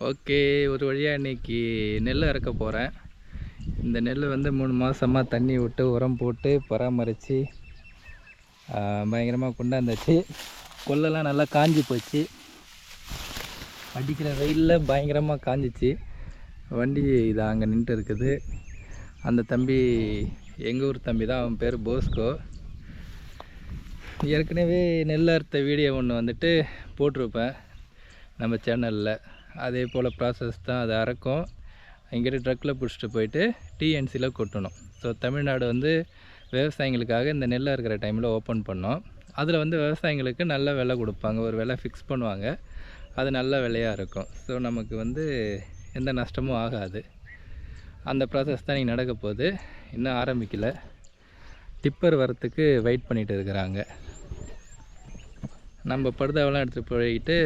Okay, ஒரு வழியாக இன்றைக்கி நெல் அறுக்க போகிறேன். இந்த நெல் வந்து 3 மாதமாக தண்ணி விட்டு உரம் போட்டு பராமரித்து பயங்கரமாக கொண்டாந்தாச்சு. கொல்லெல்லாம் நல்லா காஞ்சி போச்சு. அடிக்கிற வெயிலில் பயங்கரமாக காஞ்சிச்சு. வண்டி இது அங்கே நின்றுட்டு இருக்குது. அந்த தம்பி எங்கள் ஊர் தம்பி தான், அவன் பேர் போஸ்கோ. ஏற்கனவே நெல் அறுத்த வீடியோ ஒன்று வந்துட்டு போட்டிருப்பேன் நம்ம சேனலில். அதே போல் ப்ராசஸ் தான். அதை அறக்கும், இங்கிட்ட ட்ரக்கில் பிடிச்சிட்டு போயிட்டு டிஎன்சியில் கொட்டணும். ஸோ தமிழ்நாடு வந்து விவசாயிகளுக்காக இந்த நெல் இருக்கிற டைமில் ஓப்பன் பண்ணோம். அதில் வந்து விவசாயிகளுக்கு நல்ல விலை கொடுப்பாங்க, ஒரு விலை ஃபிக்ஸ் பண்ணுவாங்க. அது நல்ல விலையாக இருக்கும். ஸோ நமக்கு வந்து எந்த நஷ்டமும் ஆகாது. அந்த ப்ராசஸ் தான் இன்றைக்கி நடக்க போகுது. இன்னும் ஆரம்பிக்கலை. டிப்பர் வரத்துக்கு வெயிட் பண்ணிகிட்டு இருக்கிறாங்க. நம்ம படுதாவெல்லாம் எடுத்துகிட்டு போயிட்டு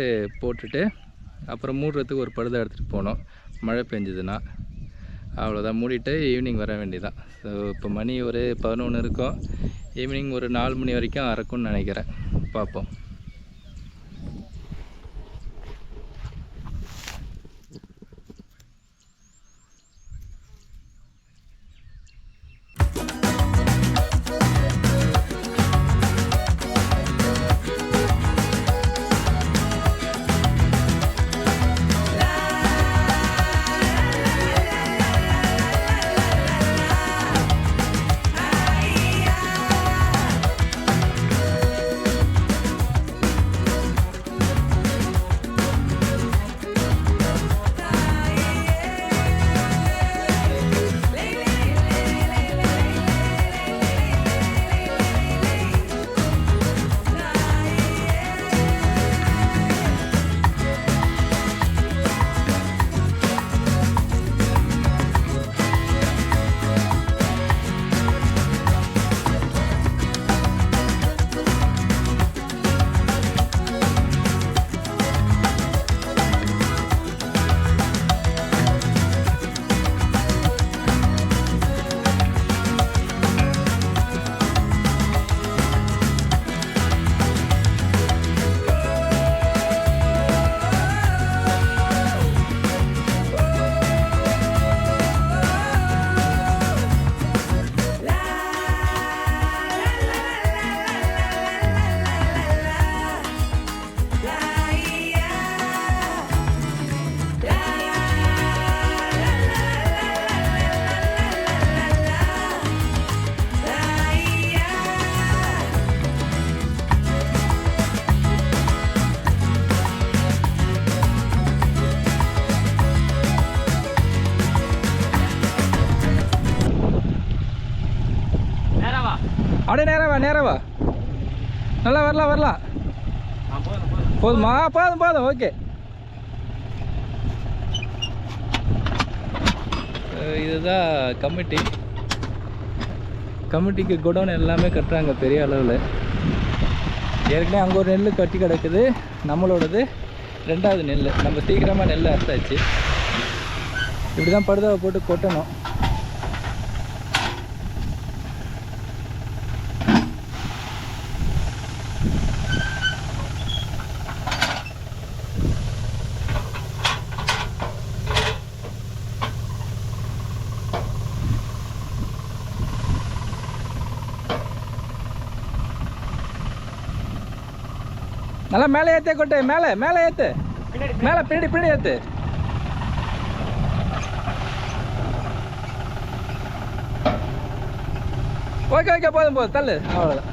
போட்டுட்டு அப்புறம் மூடுறதுக்கு ஒரு படுதா எடுத்துகிட்டு போனோம். மழை பெஞ்சுதுன்னா அவ்வளோதான், மூடிட்டு ஈவினிங் வர வேண்டியதான். ஸோ இப்போ மணி ஒரு 11 இருக்கும். ஈவினிங் ஒரு 4 மணி வரைக்கும் அறக்கும்னு நினைக்கிறேன். பார்ப்போம். அப்படியே நேரவா நல்லா வரலாம். போதுமா? போதும். ஓகே, இதுதான் கமிட்டிக்கு குடோன் எல்லாமே கட்டுறாங்க பெரிய அளவில். ஏற்கனவே அங்கே ஒரு நெல் கட்டி கிடக்குது. நம்மளோடது 2வது நெல். நம்ம சீக்கிரமாக நெல் அறுத்தாச்சு. இப்படி தான் படுதாவை போட்டு கொட்டணும். நல்லா மேலே ஏற்றே கொட்டு. மேலே ஏற்று. மேலே பின்னாடி ஏற்று. ஓகே போதும் தள்ளு. அவ்வளோதான்.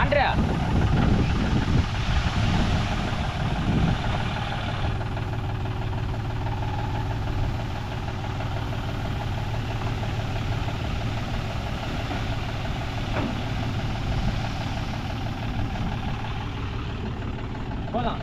ஆண்ட்ரியா போலாம்.